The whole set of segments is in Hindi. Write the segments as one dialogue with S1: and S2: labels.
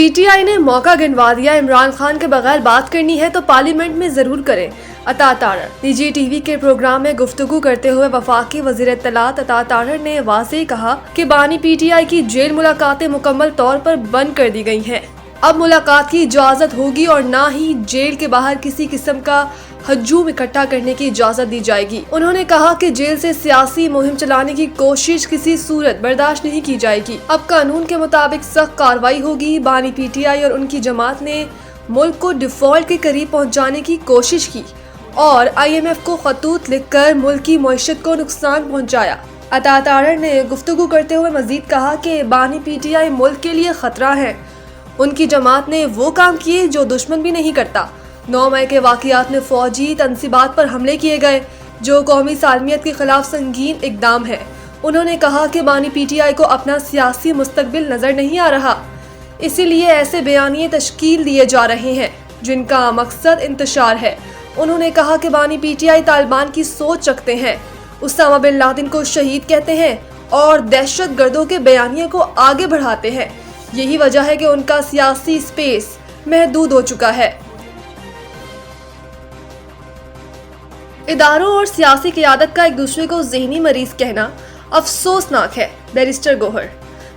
S1: पीटीआई ने मौका गिनवा दिया, इमरान खान के बगैर बात करनी है तो पार्लियामेंट में जरूर करें। अता तारड़ निजी टीवी के प्रोग्राम में गुफ्तगू करते हुए वफाकी वजीर इत्तलात अता तारड़ ने वाज़ेह कहा कि बानी पीटीआई की जेल मुलाकातें मुकम्मल तौर पर बंद कर दी गई हैं। अब मुलाकात की इजाज़त होगी और न ही जेल के बाहर किसी किस्म का हजूम इकट्ठा करने की इजाज़त दी जाएगी। उन्होंने कहा कि जेल से सियासी मुहिम चलाने की कोशिश किसी सूरत बर्दाश्त नहीं की जाएगी। अब कानून के मुताबिक सख्त कार्रवाई होगी। बानी पीटीआई और उनकी जमात ने मुल्क को डिफॉल्ट के करीब पहुँचाने की कोशिश की और IMF को खतूत लिखकर मुल्क की मईशत को नुकसान पहुँचाया। अता तारड़ ने गुफ्तगू करते हुए मजीद कहा कि बानी पीटीआई मुल्क के लिए खतरा है। उनकी जमात ने वो काम किए जो दुश्मन भी नहीं करता। 9 मई के वाक़यात में फौजी तनसीबात पर हमले किए गए, जो कौमी सालमियत के खिलाफ संगीन इकदाम है। उन्होंने कहा कि बानी पीटीआई को अपना सियासी मुस्तकबिल नजर नहीं आ रहा, इसीलिए ऐसे बयानिए तश्कील दिए जा रहे हैं जिनका मकसद इंतशार है। उन्होंने कहा कि बानी पीटीआई तालिबान की सोच रखते हैं, उसामा बिन लादेन को शहीद कहते हैं और दहशत गर्दों के बयानिए को आगे बढ़ाते हैं। यही वजह है कि उनका सियासी स्पेस महदूद हो चुका है। इदारों और सियासी क़यादत का एक दूसरे को ज़हनी मरीज कहना अफसोसनाक है। बैरिस्टर गौहर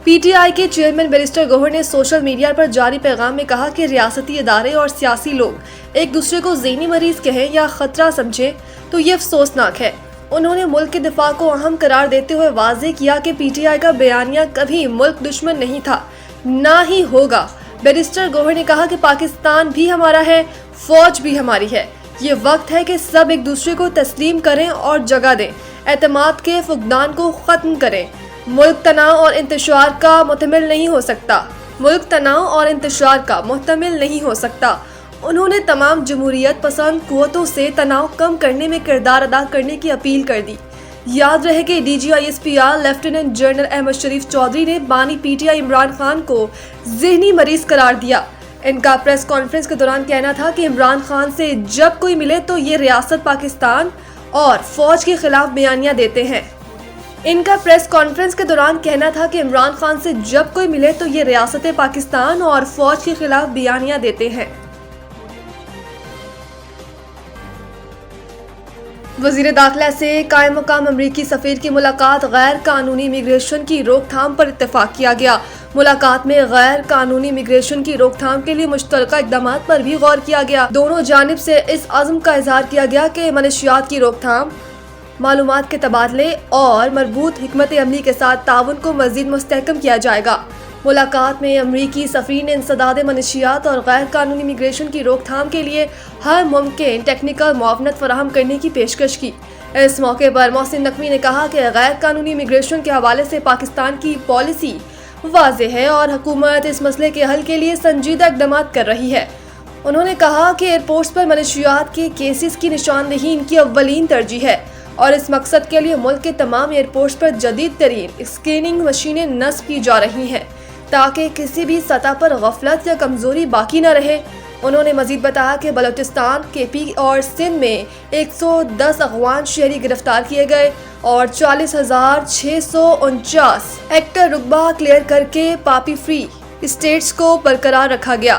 S1: पीटीआई के चेयरमैन बैरिस्टर गौहर ने सोशल मीडिया पर जारी पैगाम में कहा कि रियासती इदारे और सियासी लोग एक दूसरे को ज़हनी मरीज कहें या ख़तरा समझें तो ये अफसोसनाक है। उन्होंने मुल्क के दिफा को अहम करार देते हुए वाज़ेह किया कि पीटीआई का बयानिया कभी मुल्क दुश्मन नहीं था, ना ही होगा। बैरिस्टर गौहर ने कहा कि पाकिस्तान भी हमारा है, फौज भी हमारी है। ये वक्त है कि सब एक दूसरे को तस्लीम करें और जगह दें, एतमाद के फुकदान को ख़त्म करें। मुल्क तनाव और इंतशार का मुहतमिल नहीं हो सकता। मुल्क तनाव और इंतशार का मुहतमिल नहीं हो सकता। उन्होंने तमाम जमहूरियत पसंद कुव्वतों से तनाव कम करने में किरदार अदा करने की अपील कर दी। याद रहे कि DGISPR लेफ्टिनेंट जनरल अहमद शरीफ चौधरी ने बानी पीटीआई इमरान खान को ज़हनी मरीज करार दिया। इनका प्रेस कॉन्फ्रेंस के दौरान कहना था कि इमरान खान से जब कोई मिले तो ये रियासत पाकिस्तान और फौज के खिलाफ बयानियां देते हैं। इनका प्रेस कॉन्फ्रेंस के दौरान कहना था कि इमरान खान से जब कोई मिले तो ये रियासत पाकिस्तान और फौज के खिलाफ बयानियां देते हैं। वज़ीर दाखिला से कायम मकाम अमरीकी सफ़ीर की मुलाकात, गैर कानूनी इमिग्रेशन की रोकथाम पर इत्तेफाक किया गया। मुलाकात में गैर कानूनी इमिग्रेशन की रोकथाम के लिए मुश्तरका इक़दाम पर भी गौर किया गया। दोनों जानिब से इस अज़्म का इज़हार किया गया कि मनशियात की रोकथाम, मालूमात के तबादले और मरबूत हिकमत अमली के साथ ताउन को मज़ीद मुस्तहकम किया जाएगा। मुलाकात में अमरीकी सफ़ीर ने इंसदाद मनशियात और गैर कानूनी इमिग्रेशन की रोकथाम के लिए हर मुमकिन टेक्निकल मुआवनत फराहम करने की पेशकश की। इस मौके पर मोहसिन नकवी ने कहा कि गैर कानूनी इमिग्रेशन के हवाले से पाकिस्तान की पॉलिसी वाज़ेह है और हुकूमत इस मसले के हल के लिए संजीदा इक़दाम कर रही है। उन्होंने कहा कि एयरपोर्ट्स पर मनशियात के केसेस की निशानदेही इनकी अव्वलीन तरजीह है और इस मकसद के लिए मुल्क के तमाम एयरपोर्ट्स पर जदीद तरीन स्कैनिंग मशीनें नस्ब की जा रही हैं ताकि किसी भी सतह पर गफलत या कमजोरी बाकी न रहे। उन्होंने मजीद बताया कि बलोचिस्तान, KP और सिंध में 110 अफगान शहरी गिरफ्तार किए गए और 40,649 हेक्टर रुकबा क्लियर करके पापी फ्री स्टेट्स को बरकरार रखा गया।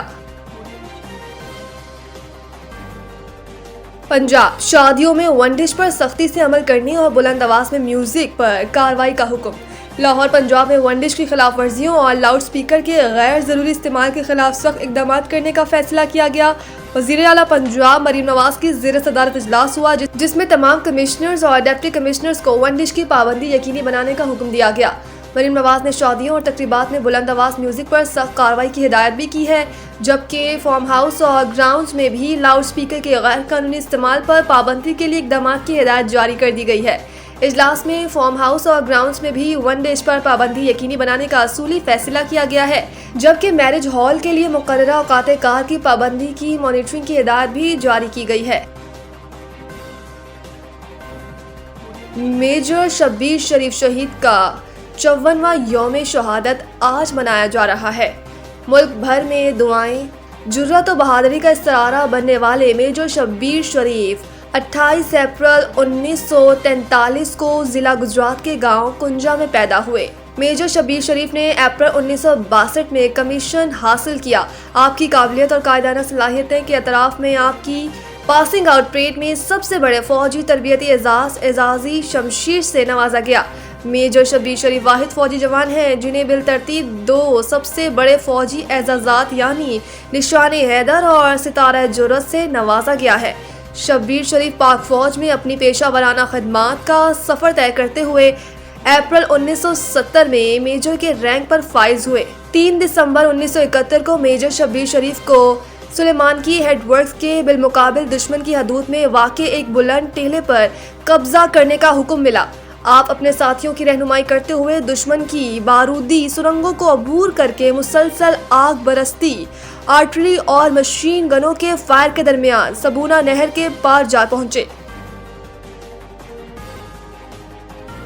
S1: पंजाब शादियों में वन डिश पर सख्ती से अमल करने और बुलंद आवाज में म्यूजिक पर कार्रवाई का हुक्म। लाहौर पंजाब में वन डिश की खिलाफ वर्जियों और लाउड स्पीकर के गैर ज़रूरी इस्तेमाल के खिलाफ सख्त इक़दाम करने का फैसला किया गया। वज़ीर आला पंजाब मरीम नवाज की ज़ेर सदारत इजलास हुआ जिसमें तमाम कमिश्नर्स और डिप्टी कमिश्नर्स को वन डिश की पाबंदी यकीनी बनाने का हुक्म दिया गया। मरीम नवाज ने शादियों और तकरीबात में बुलंद आवाज़ म्यूजिक पर सख्त कार्रवाई की हिदायत भी की है, जबकि फार्म हाउस और ग्राउंड्स में भी लाउड स्पीकर के गैर कानूनी इस्तेमाल पर पाबंदी के लिए इक़दाम की हिदायत जारी कर दी गई है। इजलास में फार्म हाउस और ग्राउंड्स में भी वन डिश पर पाबंदी यकीनी बनाने का असूली फैसला किया गया है, जबकि मैरिज हॉल के लिए मुकर्ररा औकात कार की पाबंदी की मॉनिटरिंग की हिदायत भी जारी की गई है। मेजर शब्बीर शरीफ शहीद का 54वां यौम शहादत आज मनाया जा रहा है। मुल्क भर में दुआएं, जुर्रत और बहादुरी का इस्तारा बनने वाले मेजर शब्बीर शरीफ 28 अप्रैल 1943 को जिला गुजरात के गांव कुंजा में पैदा हुए। मेजर शब्बीर शरीफ ने अप्रैल 1962 में कमीशन हासिल किया। आपकी काबिलियत और कायदाना सलाहियतें के अतराफ में आपकी पासिंग आउट परेड में सबसे बड़े फौजी तरबियती एजाजी शमशीर से नवाजा गया। मेजर शब्बीर शरीफ वाहिद फौजी जवान हैं जिन्हें बिलतरतीब 2 सबसे बड़े फौजी एजाजात यानी निशान हैदर और सितारा जुर्रत से नवाजा गया है। शब्बीर शरीफ पाक फौज में अपनी पेशा वराना खदमात का सफ़र तय करते हुए अप्रैल 1970 में मेजर के रैंक पर फाइज हुए। 3 दिसंबर 1971 को मेजर शब्बीर शरीफ को सुलेमान की हेडवर्क्स के बिलमुकाबिल दुश्मन की हदूद में वाक़े एक बुलंद टीले पर कब्जा करने का हुक्म मिला। आप अपने साथियों की रहनुमाई करते हुए दुश्मन की बारूदी सुरंगों को अबूर करके मुसलसल आग बरसती आर्टिलरी और मशीन गनों के फायर के दरमियान सबूना नहर के पार जा पहुंचे।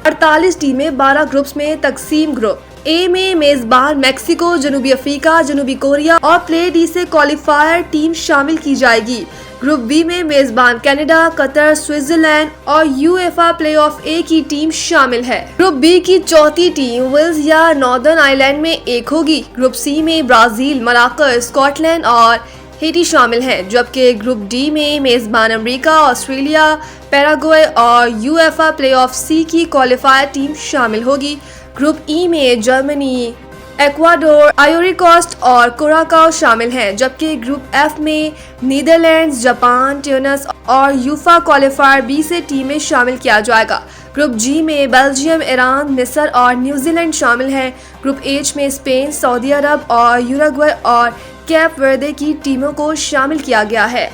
S1: 48 टीमें 12 ग्रुप्स में तकसीम। ग्रुप ए में मेजबान मैक्सिको, जनूबी अफ्रीका, जनूबी कोरिया और प्ले डी से क्वालिफायर टीम शामिल की जाएगी। ग्रुप बी में मेजबान कनाडा, कतर, स्विट्जरलैंड और यूएफए प्लेऑफ ए की टीम शामिल है। ग्रुप बी की चौथी टीम वेल्स या नॉर्दर्न आयरलैंड में एक होगी। ग्रुप सी में ब्राजील, मलाक्का, स्कॉटलैंड और हेटी शामिल हैं, जबकि ग्रुप डी में मेजबान अमेरिका, ऑस्ट्रेलिया, पैराग्वे और यूएफए प्लेऑफ सी की क्वालिफायर टीम शामिल होगी। ग्रुप ई में जर्मनी, एक्वाडोर, आइवरी कोस्ट और कुराकाओ शामिल हैं, जबकि ग्रुप एफ में नीदरलैंड्स, जापान, ट्यूनिस और यूफा क्वालिफायर बी से टीमें शामिल किया जाएगा। ग्रुप जी में बेल्जियम, ईरान, मिस्र और न्यूजीलैंड शामिल हैं। ग्रुप एच में स्पेन, सऊदी अरब और यूरुग्वे और कैप वर्दे की टीमों को शामिल किया गया है।